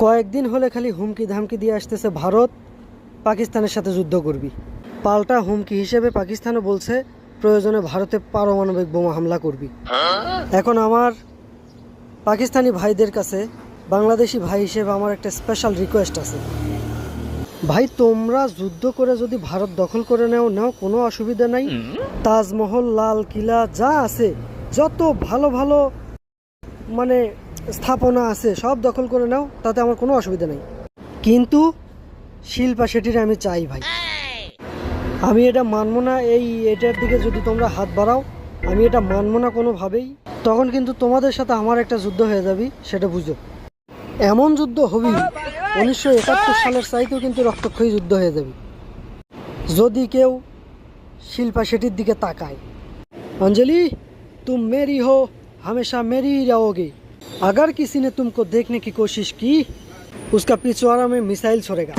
কয়েকদিন হলে খালি হুমকি ধামকি দিয়ে আসতেছে ভারত পাকিস্তানের সাথে যুদ্ধ করবি। পাল্টা হুমকি হিসেবে পাকিস্তানও বলছে প্রয়োজনে ভারতে পারমাণবিক বোমা হামলা করবি। এখন আমার পাকিস্তানি ভাইদের কাছে বাংলাদেশি ভাই হিসেবে আমার একটা স্পেশাল রিকোয়েস্ট আছে। ভাই, তোমরা যুদ্ধ করে যদি ভারত দখল করে নাও কোনো অসুবিধা নাই। তাজমহল, লাল কিলা যা আছে, যত ভালো ভালো মানে স্থাপনা আছে সব দখল করে নাও, তাতে আমার কোনো অসুবিধা নেই। কিন্তু শিল্পা শেঠির আমি চাই ভাই। আমি এটা মানবো না, এটার দিকে যদি তোমরা হাত বাড়াও আমি এটা মানবো না কোনোভাবেই। তখন কিন্তু তোমাদের সাথে আমার একটা যুদ্ধ হয়ে যাবে, সেটা বুঝো। এমন যুদ্ধ হবি 1971 সালের চাইতেও কিন্তু রক্তক্ষয়ী যুদ্ধ হয়ে যাবে যদি কেউ শিল্পা শেঠির দিকে তাকায়। अंजलि, तुम मेरी हो, हमेशा मेरी ही रहोगी। अगर किसी ने तुमको देखने की कोशिश की, उसका पिछवाड़ा में मिसाइल छोड़ेगा।